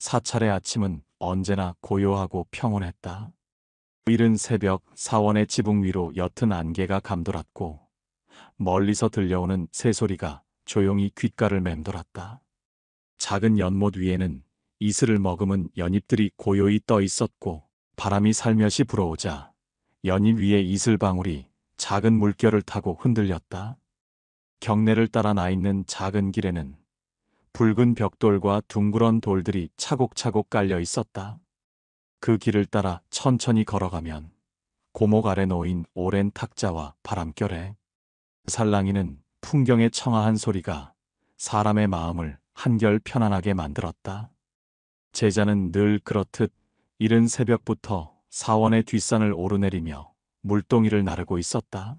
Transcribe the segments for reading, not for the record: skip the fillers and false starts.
사찰의 아침은 언제나 고요하고 평온했다. 이른 새벽 사원의 지붕 위로 옅은 안개가 감돌았고 멀리서 들려오는 새소리가 조용히 귓가를 맴돌았다. 작은 연못 위에는 이슬을 머금은 연잎들이 고요히 떠 있었고 바람이 살며시 불어오자 연잎 위에 이슬방울이 작은 물결을 타고 흔들렸다. 경내를 따라 나 있는 작은 길에는 붉은 벽돌과 둥그런 돌들이 차곡차곡 깔려 있었다. 그 길을 따라 천천히 걸어가면 고목 아래 놓인 오랜 탁자와 바람결에 살랑이는 풍경의 청아한 소리가 사람의 마음을 한결 편안하게 만들었다. 제자는 늘 그렇듯 이른 새벽부터 사원의 뒷산을 오르내리며 물동이를 나르고 있었다.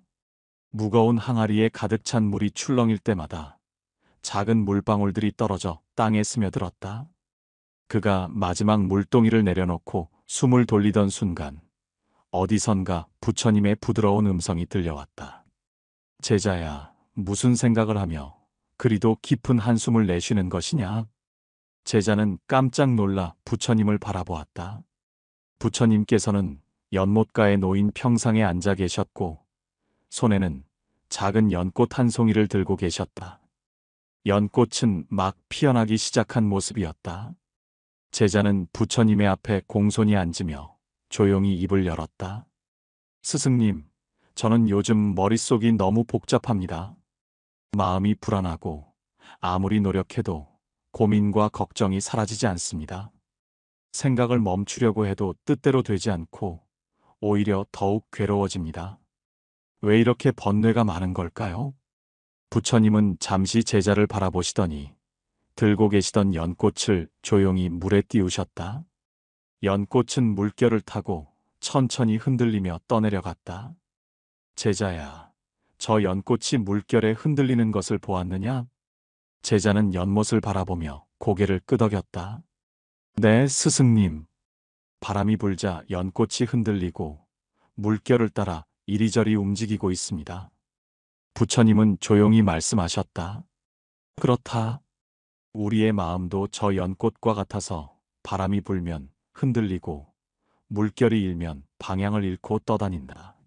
무거운 항아리에 가득 찬 물이 출렁일 때마다 작은 물방울들이 떨어져 땅에 스며들었다. 그가 마지막 물동이를 내려놓고 숨을 돌리던 순간 어디선가 부처님의 부드러운 음성이 들려왔다. 제자야, 무슨 생각을 하며 그리도 깊은 한숨을 내쉬는 것이냐? 제자는 깜짝 놀라 부처님을 바라보았다. 부처님께서는 연못가에 놓인 평상에 앉아 계셨고 손에는 작은 연꽃 한 송이를 들고 계셨다. 연꽃은 막 피어나기 시작한 모습이었다. 제자는 부처님의 앞에 공손히 앉으며 조용히 입을 열었다. 스승님, 저는 요즘 머릿속이 너무 복잡합니다. 마음이 불안하고 아무리 노력해도 고민과 걱정이 사라지지 않습니다. 생각을 멈추려고 해도 뜻대로 되지 않고 오히려 더욱 괴로워집니다. 왜 이렇게 번뇌가 많은 걸까요? 부처님은 잠시 제자를 바라보시더니 들고 계시던 연꽃을 조용히 물에 띄우셨다. 연꽃은 물결을 타고 천천히 흔들리며 떠내려갔다. 제자야, 저 연꽃이 물결에 흔들리는 것을 보았느냐? 제자는 연못을 바라보며 고개를 끄덕였다. 네, 스승님. 바람이 불자 연꽃이 흔들리고 물결을 따라 이리저리 움직이고 있습니다. 부처님은 조용히 말씀하셨다. 그렇다. 우리의 마음도 저 연꽃과 같아서 바람이 불면 흔들리고 물결이 일면 방향을 잃고 떠다닌다.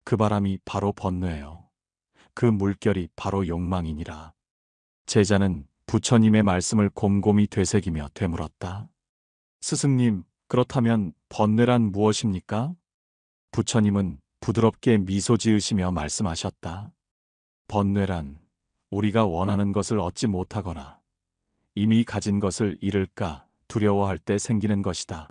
그 바람이 바로 번뇌요. 그 물결이 바로 욕망이니라. 제자는 부처님의 말씀을 곰곰이 되새기며 되물었다. 스승님, 그렇다면 번뇌란 무엇입니까? 부처님은 부드럽게 미소 지으시며 말씀하셨다. 번뇌란 우리가 원하는 것을 얻지 못하거나 이미 가진 것을 잃을까 두려워할 때 생기는 것이다.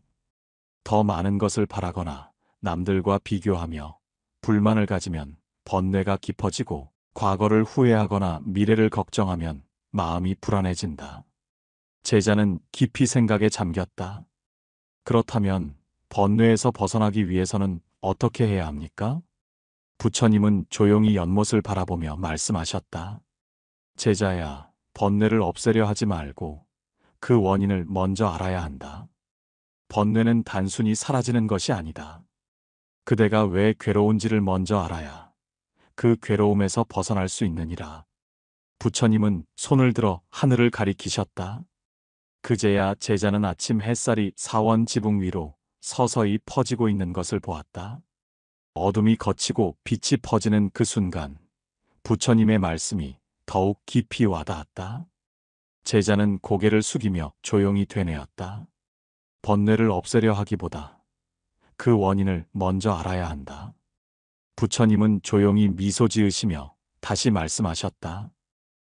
더 많은 것을 바라거나 남들과 비교하며 불만을 가지면 번뇌가 깊어지고 과거를 후회하거나 미래를 걱정하면 마음이 불안해진다. 제자는 깊이 생각에 잠겼다. 그렇다면 번뇌에서 벗어나기 위해서는 어떻게 해야 합니까? 부처님은 조용히 연못을 바라보며 말씀하셨다. 제자야, 번뇌를 없애려 하지 말고 그 원인을 먼저 알아야 한다. 번뇌는 단순히 사라지는 것이 아니다. 그대가 왜 괴로운지를 먼저 알아야 그 괴로움에서 벗어날 수 있느니라. 부처님은 손을 들어 하늘을 가리키셨다. 그제야 제자는 아침 햇살이 사원 지붕 위로 서서히 퍼지고 있는 것을 보았다. 어둠이 걷히고 빛이 퍼지는 그 순간 부처님의 말씀이 더욱 깊이 와닿았다. 제자는 고개를 숙이며 조용히 되뇌었다. 번뇌를 없애려 하기보다 그 원인을 먼저 알아야 한다. 부처님은 조용히 미소 지으시며 다시 말씀하셨다.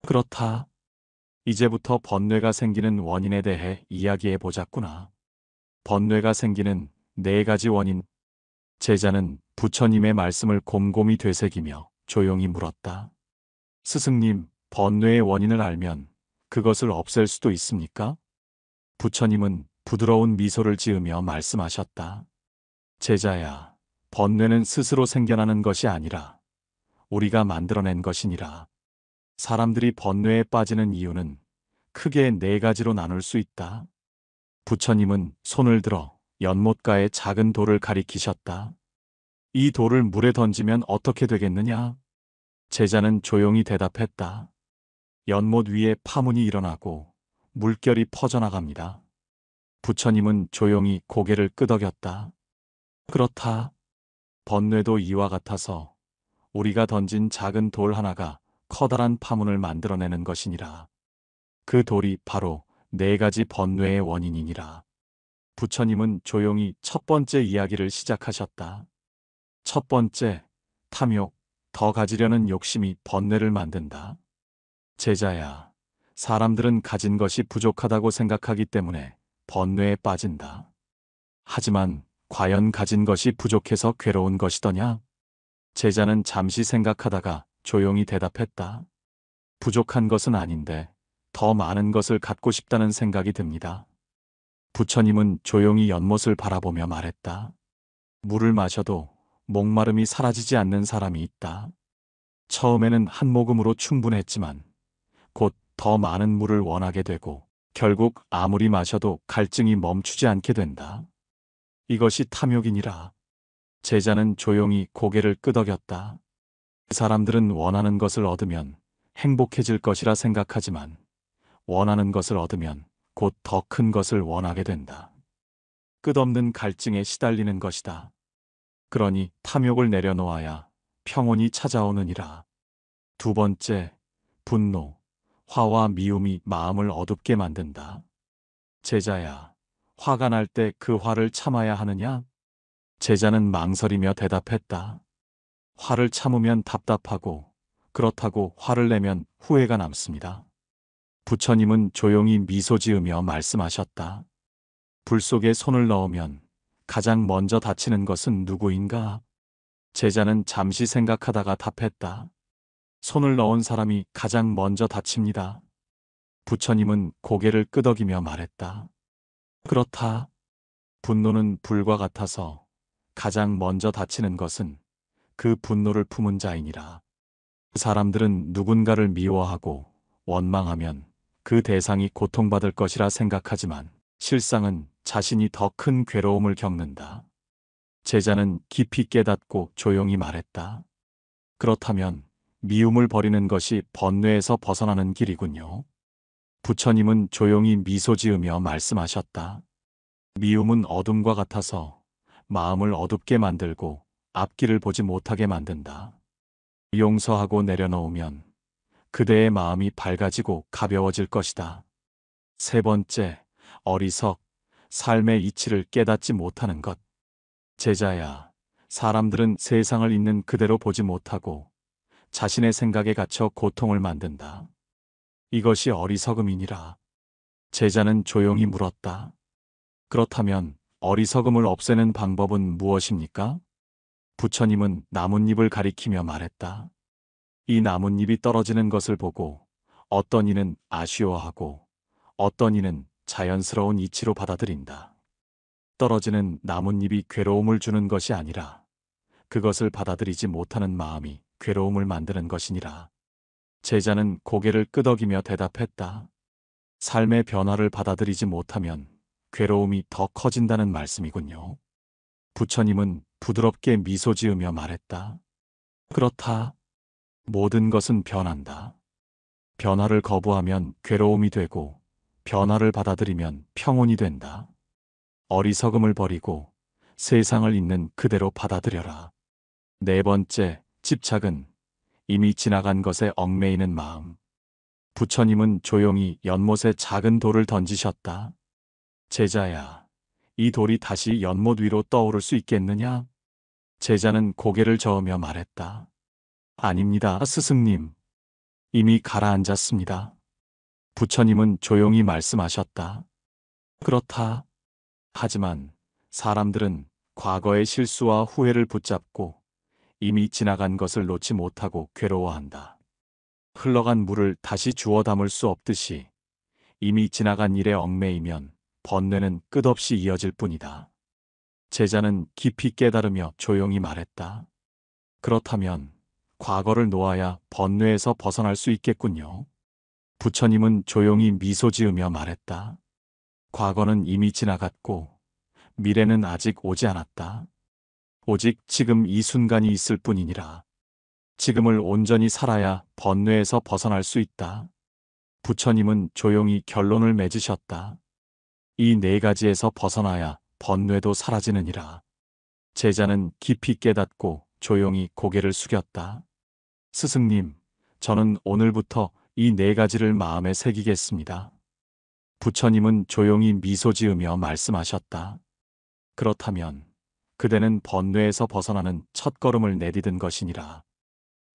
그렇다. 이제부터 번뇌가 생기는 원인에 대해 이야기해 보자꾸나. 번뇌가 생기는 네 가지 원인. 제자는 부처님의 말씀을 곰곰이 되새기며 조용히 물었다. 스승님, 번뇌의 원인을 알면 그것을 없앨 수도 있습니까? 부처님은 부드러운 미소를 지으며 말씀하셨다. 제자야, 번뇌는 스스로 생겨나는 것이 아니라 우리가 만들어낸 것이니라. 사람들이 번뇌에 빠지는 이유는 크게 네 가지로 나눌 수 있다. 부처님은 손을 들어 연못가의 작은 돌을 가리키셨다. 이 돌을 물에 던지면 어떻게 되겠느냐? 제자는 조용히 대답했다. 연못 위에 파문이 일어나고 물결이 퍼져나갑니다. 부처님은 조용히 고개를 끄덕였다. 그렇다. 번뇌도 이와 같아서 우리가 던진 작은 돌 하나가 커다란 파문을 만들어내는 것이니라. 그 돌이 바로 네 가지 번뇌의 원인이니라. 부처님은 조용히 첫 번째 이야기를 시작하셨다. 첫 번째, 탐욕, 더 가지려는 욕심이 번뇌를 만든다. 제자야, 사람들은 가진 것이 부족하다고 생각하기 때문에 번뇌에 빠진다. 하지만 과연 가진 것이 부족해서 괴로운 것이더냐? 제자는 잠시 생각하다가 조용히 대답했다. 부족한 것은 아닌데 더 많은 것을 갖고 싶다는 생각이 듭니다. 부처님은 조용히 연못을 바라보며 말했다. 물을 마셔도 목마름이 사라지지 않는 사람이 있다. 처음에는 한 모금으로 충분했지만 곧 더 많은 물을 원하게 되고 결국 아무리 마셔도 갈증이 멈추지 않게 된다. 이것이 탐욕이니라. 제자는 조용히 고개를 끄덕였다. 사람들은 원하는 것을 얻으면 행복해질 것이라 생각하지만 원하는 것을 얻으면 곧 더 큰 것을 원하게 된다. 끝없는 갈증에 시달리는 것이다. 그러니 탐욕을 내려놓아야 평온이 찾아오느니라. 두 번째, 분노, 화와 미움이 마음을 어둡게 만든다. 제자야, 화가 날 때 그 화를 참아야 하느냐? 제자는 망설이며 대답했다. 화를 참으면 답답하고 그렇다고 화를 내면 후회가 남습니다. 부처님은 조용히 미소 지으며 말씀하셨다. 불 속에 손을 넣으면 가장 먼저 다치는 것은 누구인가? 제자는 잠시 생각하다가 답했다. 손을 넣은 사람이 가장 먼저 다칩니다. 부처님은 고개를 끄덕이며 말했다. 그렇다. 분노는 불과 같아서 가장 먼저 다치는 것은 그 분노를 품은 자이니라. 사람들은 누군가를 미워하고 원망하면 그 대상이 고통받을 것이라 생각하지만 실상은 자신이 더 큰 괴로움을 겪는다. 제자는 깊이 깨닫고 조용히 말했다. 그렇다면 미움을 버리는 것이 번뇌에서 벗어나는 길이군요. 부처님은 조용히 미소 지으며 말씀하셨다. 미움은 어둠과 같아서 마음을 어둡게 만들고 앞길을 보지 못하게 만든다. 용서하고 내려놓으면 그대의 마음이 밝아지고 가벼워질 것이다. 세 번째, 어리석, 삶의 이치를 깨닫지 못하는 것. 제자야, 사람들은 세상을 있는 그대로 보지 못하고 자신의 생각에 갇혀 고통을 만든다. 이것이 어리석음이니라. 제자는 조용히 물었다. 그렇다면 어리석음을 없애는 방법은 무엇입니까? 부처님은 나뭇잎을 가리키며 말했다. 이 나뭇잎이 떨어지는 것을 보고 어떤 이는 아쉬워하고 어떤 이는 자연스러운 이치로 받아들인다. 떨어지는 나뭇잎이 괴로움을 주는 것이 아니라 그것을 받아들이지 못하는 마음이 괴로움을 만드는 것이니라. 제자는 고개를 끄덕이며 대답했다. 삶의 변화를 받아들이지 못하면 괴로움이 더 커진다는 말씀이군요. 부처님은 부드럽게 미소 지으며 말했다. 그렇다. 모든 것은 변한다. 변화를 거부하면 괴로움이 되고 변화를 받아들이면 평온이 된다. 어리석음을 버리고 세상을 있는 그대로 받아들여라. 네 번째, 집착은 이미 지나간 것에 얽매이는 마음. 부처님은 조용히 연못에 작은 돌을 던지셨다. 제자야, 이 돌이 다시 연못 위로 떠오를 수 있겠느냐? 제자는 고개를 저으며 말했다. 아닙니다, 스승님. 이미 가라앉았습니다. 부처님은 조용히 말씀하셨다. 그렇다. 하지만 사람들은 과거의 실수와 후회를 붙잡고 이미 지나간 것을 놓지 못하고 괴로워한다. 흘러간 물을 다시 주워 담을 수 없듯이 이미 지나간 일에 얽매이면 번뇌는 끝없이 이어질 뿐이다. 제자는 깊이 깨달으며 조용히 말했다. 그렇다면 과거를 놓아야 번뇌에서 벗어날 수 있겠군요. 부처님은 조용히 미소 지으며 말했다. 과거는 이미 지나갔고 미래는 아직 오지 않았다. 오직 지금 이 순간이 있을 뿐이니라. 지금을 온전히 살아야 번뇌에서 벗어날 수 있다. 부처님은 조용히 결론을 맺으셨다. 이 네 가지에서 벗어나야 번뇌도 사라지느니라. 제자는 깊이 깨닫고 조용히 고개를 숙였다. 스승님, 저는 오늘부터 이 네 가지를 마음에 새기겠습니다. 부처님은 조용히 미소 지으며 말씀하셨다. 그렇다면 그대는 번뇌에서 벗어나는 첫걸음을 내디딘 것이니라.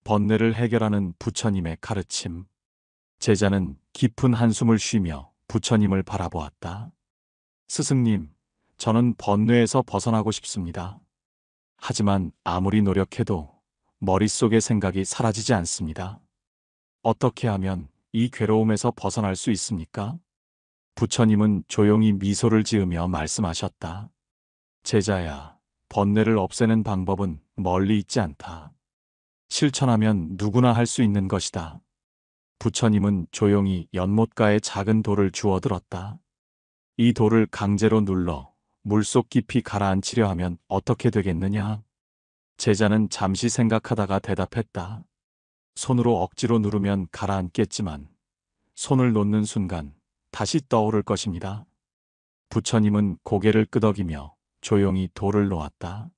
번뇌를 해결하는 부처님의 가르침. 제자는 깊은 한숨을 쉬며 부처님을 바라보았다. 스승님, 저는 번뇌에서 벗어나고 싶습니다. 하지만 아무리 노력해도 머릿속의 생각이 사라지지 않습니다. 어떻게 하면 이 괴로움에서 벗어날 수 있습니까? 부처님은 조용히 미소를 지으며 말씀하셨다. 제자야, 번뇌를 없애는 방법은 멀리 있지 않다. 실천하면 누구나 할 수 있는 것이다. 부처님은 조용히 연못가에 작은 돌을 주워 들었다. 이 돌을 강제로 눌러 물속 깊이 가라앉히려 하면 어떻게 되겠느냐? 제자는 잠시 생각하다가 대답했다. 손으로 억지로 누르면 가라앉겠지만 손을 놓는 순간 다시 떠오를 것입니다. 부처님은 고개를 끄덕이며 조용히 돌을 놓았다.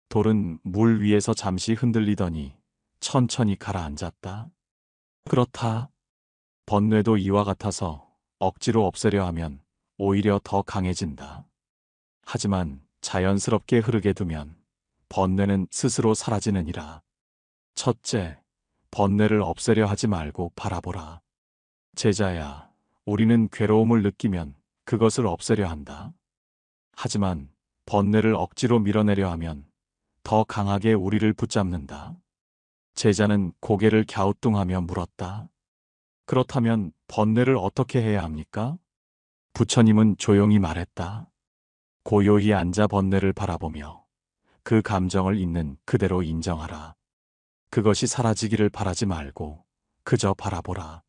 돌은 물 위에서 잠시 흔들리더니 천천히 가라앉았다. 그렇다. 번뇌도 이와 같아서 억지로 없애려 하면 오히려 더 강해진다. 하지만 자연스럽게 흐르게 두면 번뇌는 스스로 사라지느니라. 첫째, 번뇌를 없애려 하지 말고 바라보라. 제자야, 우리는 괴로움을 느끼면 그것을 없애려 한다. 하지만 번뇌를 억지로 밀어내려 하면 더 강하게 우리를 붙잡는다. 제자는 고개를 갸우뚱하며 물었다. 그렇다면 번뇌를 어떻게 해야 합니까? 부처님은 조용히 말했다. 고요히 앉아 번뇌를 바라보며 그 감정을 있는 그대로 인정하라. 그것이 사라지기를 바라지 말고 그저 바라보라.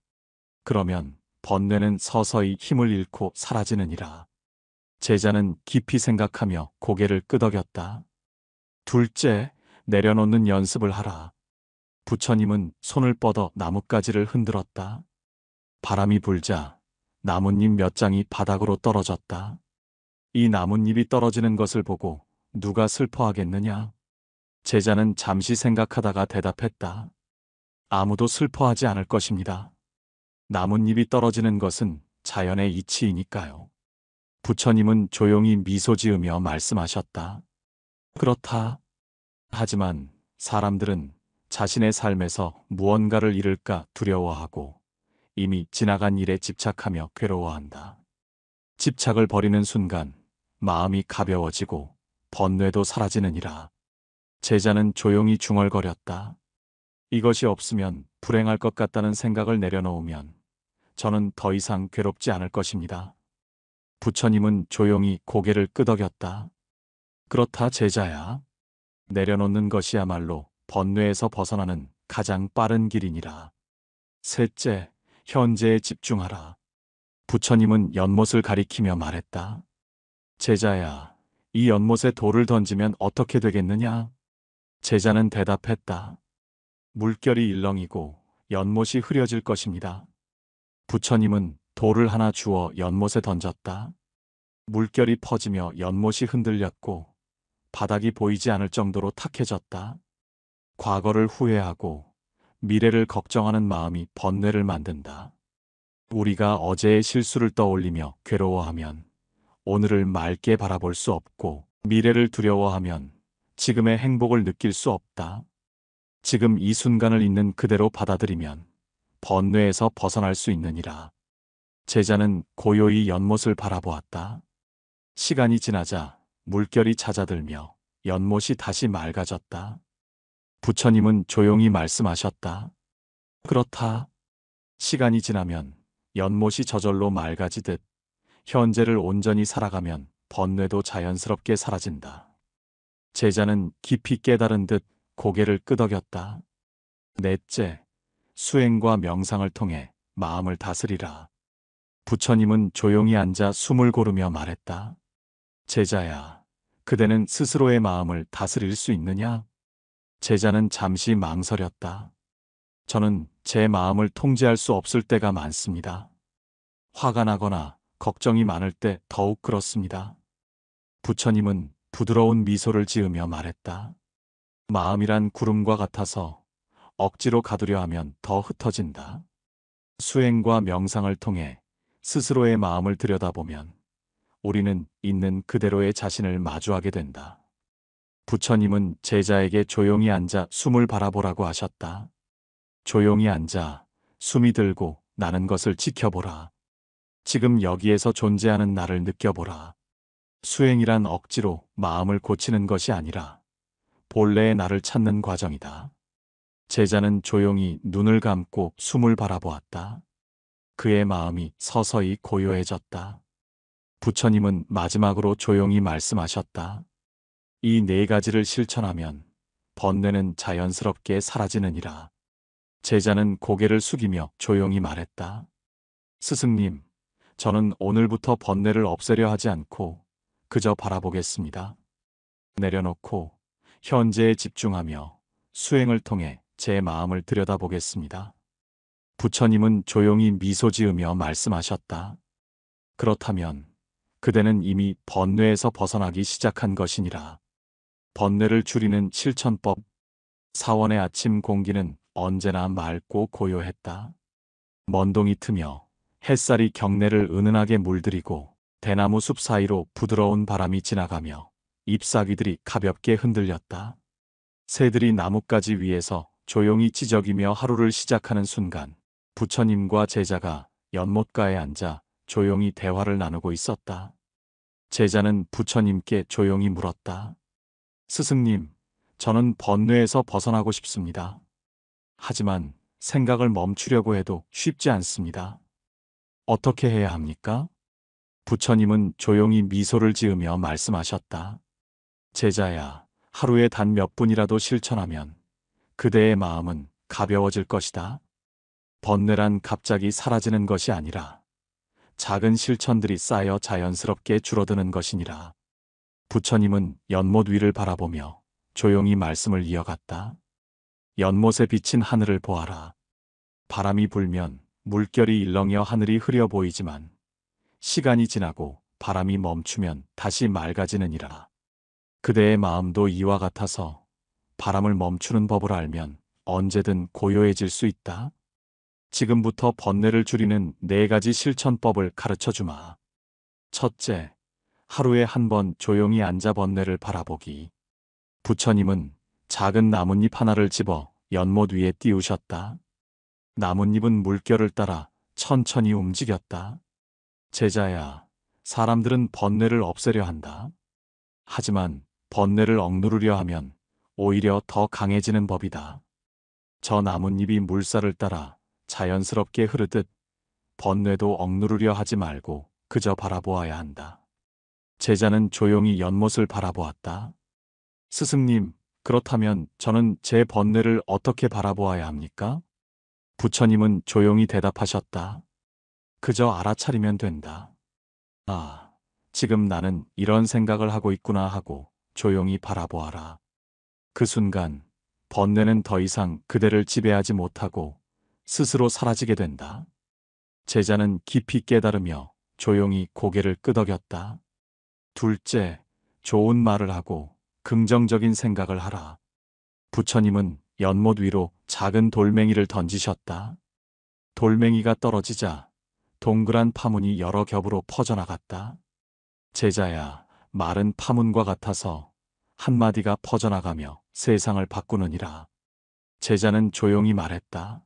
그러면 번뇌는 서서히 힘을 잃고 사라지느니라. 제자는 깊이 생각하며 고개를 끄덕였다. 둘째, 내려놓는 연습을 하라. 부처님은 손을 뻗어 나뭇가지를 흔들었다. 바람이 불자 나뭇잎 몇 장이 바닥으로 떨어졌다. 이 나뭇잎이 떨어지는 것을 보고 누가 슬퍼하겠느냐? 제자는 잠시 생각하다가 대답했다. 아무도 슬퍼하지 않을 것입니다. 나뭇잎이 떨어지는 것은 자연의 이치이니까요. 부처님은 조용히 미소 지으며 말씀하셨다. 그렇다. 하지만 사람들은 자신의 삶에서 무언가를 잃을까 두려워하고 이미 지나간 일에 집착하며 괴로워한다. 집착을 버리는 순간 마음이 가벼워지고 번뇌도 사라지느니라. 제자는 조용히 중얼거렸다. 이것이 없으면 불행할 것 같다는 생각을 내려놓으면 저는 더 이상 괴롭지 않을 것입니다. 부처님은 조용히 고개를 끄덕였다. 그렇다 제자야. 내려놓는 것이야말로 번뇌에서 벗어나는 가장 빠른 길이니라. 셋째, 현재에 집중하라. 부처님은 연못을 가리키며 말했다. 제자야, 이 연못에 돌을 던지면 어떻게 되겠느냐? 제자는 대답했다. 물결이 일렁이고 연못이 흐려질 것입니다. 부처님은 돌을 하나 주워 연못에 던졌다. 물결이 퍼지며 연못이 흔들렸고 바닥이 보이지 않을 정도로 탁해졌다. 과거를 후회하고 미래를 걱정하는 마음이 번뇌를 만든다. 우리가 어제의 실수를 떠올리며 괴로워하면 오늘을 맑게 바라볼 수 없고 미래를 두려워하면 지금의 행복을 느낄 수 없다. 지금 이 순간을 있는 그대로 받아들이면 번뇌에서 벗어날 수 있느니라. 제자는 고요히 연못을 바라보았다. 시간이 지나자 물결이 잦아들며 연못이 다시 맑아졌다. 부처님은 조용히 말씀하셨다. 그렇다. 시간이 지나면 연못이 저절로 맑아지듯 현재를 온전히 살아가면 번뇌도 자연스럽게 사라진다. 제자는 깊이 깨달은 듯 고개를 끄덕였다. 넷째, 수행과 명상을 통해 마음을 다스리라. 부처님은 조용히 앉아 숨을 고르며 말했다. 제자야, 그대는 스스로의 마음을 다스릴 수 있느냐? 제자는 잠시 망설였다. 저는 제 마음을 통제할 수 없을 때가 많습니다. 화가 나거나 걱정이 많을 때 더욱 그렇습니다. 부처님은 부드러운 미소를 지으며 말했다. 마음이란 구름과 같아서 억지로 가두려 하면 더 흩어진다. 수행과 명상을 통해 스스로의 마음을 들여다보면 우리는 있는 그대로의 자신을 마주하게 된다. 부처님은 제자에게 조용히 앉아 숨을 바라보라고 하셨다. 조용히 앉아 숨이 들고 나는 것을 지켜보라. 지금 여기에서 존재하는 나를 느껴보라. 수행이란 억지로 마음을 고치는 것이 아니라 본래의 나를 찾는 과정이다. 제자는 조용히 눈을 감고 숨을 바라보았다. 그의 마음이 서서히 고요해졌다. 부처님은 마지막으로 조용히 말씀하셨다. 이 네 가지를 실천하면 번뇌는 자연스럽게 사라지느니라. 제자는 고개를 숙이며 조용히 말했다. 스승님, 저는 오늘부터 번뇌를 없애려 하지 않고 그저 바라보겠습니다. 내려놓고 현재에 집중하며 수행을 통해 제 마음을 들여다보겠습니다. 부처님은 조용히 미소 지으며 말씀하셨다. 그렇다면 그대는 이미 번뇌에서 벗어나기 시작한 것이니라. 번뇌를 줄이는 실천법. 사원의 아침 공기는 언제나 맑고 고요했다. 먼동이 트며 햇살이 경내를 은은하게 물들이고 대나무 숲 사이로 부드러운 바람이 지나가며 잎사귀들이 가볍게 흔들렸다. 새들이 나뭇가지 위에서 조용히 지저귀며 하루를 시작하는 순간 부처님과 제자가 연못가에 앉아 조용히 대화를 나누고 있었다. 제자는 부처님께 조용히 물었다. 스승님, 저는 번뇌에서 벗어나고 싶습니다. 하지만 생각을 멈추려고 해도 쉽지 않습니다. 어떻게 해야 합니까? 부처님은 조용히 미소를 지으며 말씀하셨다. 제자야, 하루에 단 몇 분이라도 실천하면 그대의 마음은 가벼워질 것이다. 번뇌란 갑자기 사라지는 것이 아니라 작은 실천들이 쌓여 자연스럽게 줄어드는 것이니라. 부처님은 연못 위를 바라보며 조용히 말씀을 이어갔다. 연못에 비친 하늘을 보아라. 바람이 불면 물결이 일렁여 하늘이 흐려 보이지만 시간이 지나고 바람이 멈추면 다시 맑아지느니라. 그대의 마음도 이와 같아서 바람을 멈추는 법을 알면 언제든 고요해질 수 있다. 지금부터 번뇌를 줄이는 네 가지 실천법을 가르쳐 주마. 첫째, 하루에 한 번 조용히 앉아 번뇌를 바라보기. 부처님은 작은 나뭇잎 하나를 집어 연못 위에 띄우셨다. 나뭇잎은 물결을 따라 천천히 움직였다. 제자야, 사람들은 번뇌를 없애려 한다. 하지만 번뇌를 억누르려 하면 오히려 더 강해지는 법이다. 저 나뭇잎이 물살을 따라 자연스럽게 흐르듯 번뇌도 억누르려 하지 말고 그저 바라보아야 한다. 제자는 조용히 연못을 바라보았다. 스승님, 그렇다면 저는 제 번뇌를 어떻게 바라보아야 합니까? 부처님은 조용히 대답하셨다. 그저 알아차리면 된다. 아, 지금 나는 이런 생각을 하고 있구나 하고 조용히 바라보아라. 그 순간 번뇌는 더 이상 그대를 지배하지 못하고 스스로 사라지게 된다. 제자는 깊이 깨달으며 조용히 고개를 끄덕였다. 둘째, 좋은 말을 하고 긍정적인 생각을 하라. 부처님은 연못 위로 작은 돌멩이를 던지셨다. 돌멩이가 떨어지자 동그란 파문이 여러 겹으로 퍼져나갔다. 제자야, 마른 파문과 같아서 한마디가 퍼져나가며 세상을 바꾸느니라. 제자는 조용히 말했다.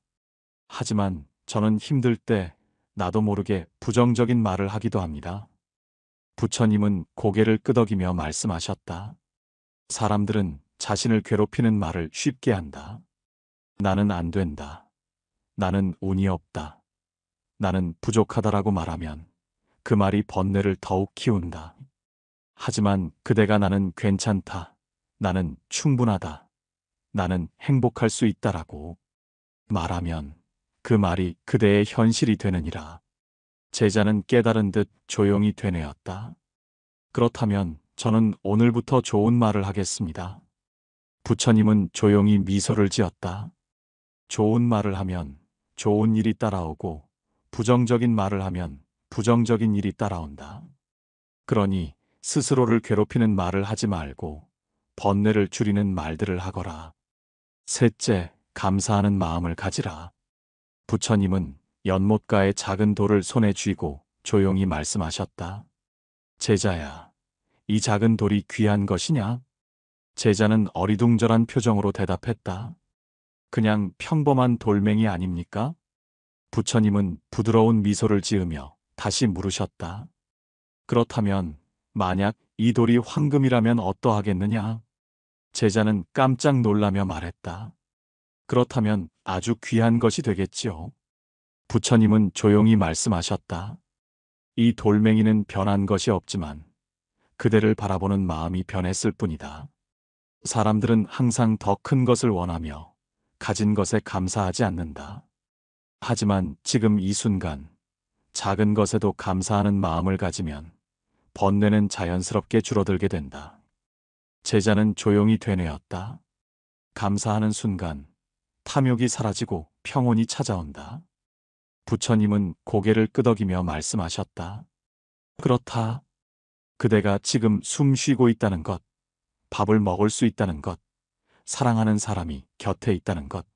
하지만 저는 힘들 때 나도 모르게 부정적인 말을 하기도 합니다. 부처님은 고개를 끄덕이며 말씀하셨다. 사람들은 자신을 괴롭히는 말을 쉽게 한다. 나는 안 된다. 나는 운이 없다. 나는 부족하다라고 말하면 그 말이 번뇌를 더욱 키운다. 하지만 그대가 나는 괜찮다. 나는 충분하다. 나는 행복할 수 있다라고 말하면 그 말이 그대의 현실이 되느니라. 제자는 깨달은 듯 조용히 되뇌었다. 그렇다면 저는 오늘부터 좋은 말을 하겠습니다. 부처님은 조용히 미소를 지었다. 좋은 말을 하면 좋은 일이 따라오고 부정적인 말을 하면 부정적인 일이 따라온다. 그러니 스스로를 괴롭히는 말을 하지 말고 번뇌를 줄이는 말들을 하거라. 셋째, 감사하는 마음을 가지라. 부처님은 연못가의 작은 돌을 손에 쥐고 조용히 말씀하셨다. 제자야, 이 작은 돌이 귀한 것이냐? 제자는 어리둥절한 표정으로 대답했다. 그냥 평범한 돌멩이 아닙니까? 부처님은 부드러운 미소를 지으며 다시 물으셨다. 그렇다면 만약 이 돌이 황금이라면 어떠하겠느냐? 제자는 깜짝 놀라며 말했다. 그렇다면 아주 귀한 것이 되겠지요. 부처님은 조용히 말씀하셨다. 이 돌멩이는 변한 것이 없지만 그대를 바라보는 마음이 변했을 뿐이다. 사람들은 항상 더 큰 것을 원하며 가진 것에 감사하지 않는다. 하지만 지금 이 순간 작은 것에도 감사하는 마음을 가지면 번뇌는 자연스럽게 줄어들게 된다. 제자는 조용히 되뇌었다. 감사하는 순간 탐욕이 사라지고 평온이 찾아온다. 부처님은 고개를 끄덕이며 말씀하셨다. 그렇다. 그대가 지금 숨 쉬고 있다는 것, 밥을 먹을 수 있다는 것, 사랑하는 사람이 곁에 있다는 것,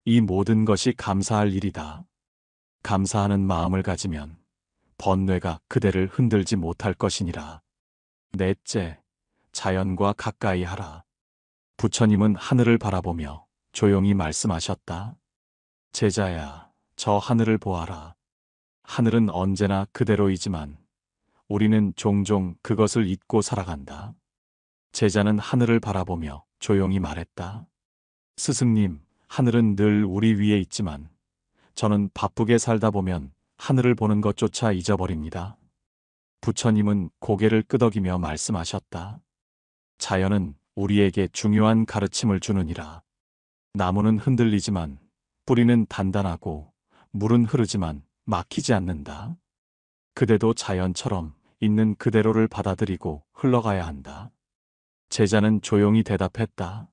이 모든 것이 감사할 일이다. 감사하는 마음을 가지면 번뇌가 그대를 흔들지 못할 것이니라. 넷째, 자연과 가까이 하라. 부처님은 하늘을 바라보며 조용히 말씀하셨다. 제자야, 저 하늘을 보아라. 하늘은 언제나 그대로이지만 우리는 종종 그것을 잊고 살아간다. 제자는 하늘을 바라보며 조용히 말했다. 스승님, 하늘은 늘 우리 위에 있지만 저는 바쁘게 살다 보면 하늘을 보는 것조차 잊어버립니다. 부처님은 고개를 끄덕이며 말씀하셨다. 자연은 우리에게 중요한 가르침을 주느니라. 나무는 흔들리지만 뿌리는 단단하고 물은 흐르지만 막히지 않는다. 그대도 자연처럼 있는 그대로를 받아들이고 흘러가야 한다. 제자는 조용히 대답했다.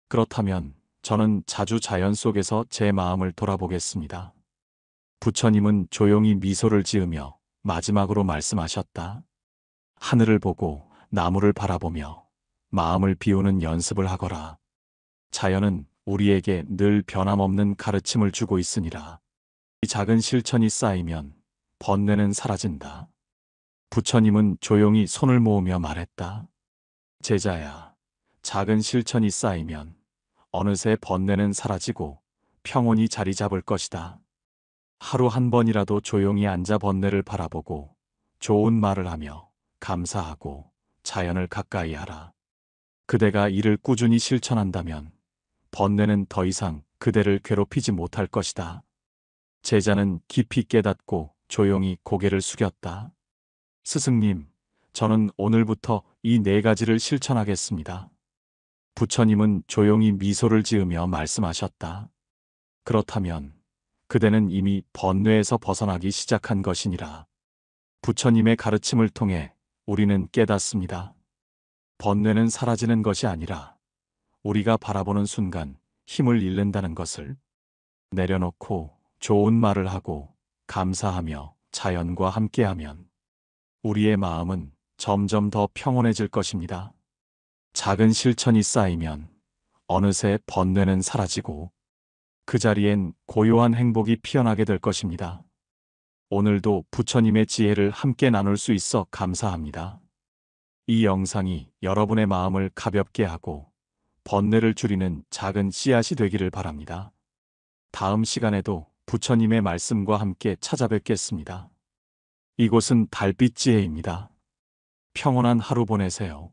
그렇다면 저는 자주 자연 속에서 제 마음을 돌아보겠습니다. 부처님은 조용히 미소를 지으며 마지막으로 말씀하셨다. 하늘을 보고 나무를 바라보며 마음을 비우는 연습을 하거라. 자연은 우리에게 늘 변함없는 가르침을 주고 있으니라. 이 작은 실천이 쌓이면 번뇌는 사라진다. 부처님은 조용히 손을 모으며 말했다. 제자야, 작은 실천이 쌓이면 어느새 번뇌는 사라지고 평온이 자리 잡을 것이다. 하루 한 번이라도 조용히 앉아 번뇌를 바라보고 좋은 말을 하며 감사하고 자연을 가까이 하라. 그대가 이를 꾸준히 실천한다면 번뇌는 더 이상 그대를 괴롭히지 못할 것이다. 제자는 깊이 깨닫고 조용히 고개를 숙였다. 스승님, 저는 오늘부터 이 네 가지를 실천하겠습니다. 부처님은 조용히 미소를 지으며 말씀하셨다. 그렇다면 그대는 이미 번뇌에서 벗어나기 시작한 것이니라. 부처님의 가르침을 통해 우리는 깨닫습니다. 번뇌는 사라지는 것이 아니라 우리가 바라보는 순간 힘을 잃는다는 것을. 내려놓고 좋은 말을 하고 감사하며 자연과 함께하면 우리의 마음은 점점 더 평온해질 것입니다. 작은 실천이 쌓이면 어느새 번뇌는 사라지고 그 자리엔 고요한 행복이 피어나게 될 것입니다. 오늘도 부처님의 지혜를 함께 나눌 수 있어 감사합니다. 이 영상이 여러분의 마음을 가볍게 하고 번뇌를 줄이는 작은 씨앗이 되기를 바랍니다. 다음 시간에도 부처님의 말씀과 함께 찾아뵙겠습니다. 이곳은 달빛 지혜입니다. 평온한 하루 보내세요.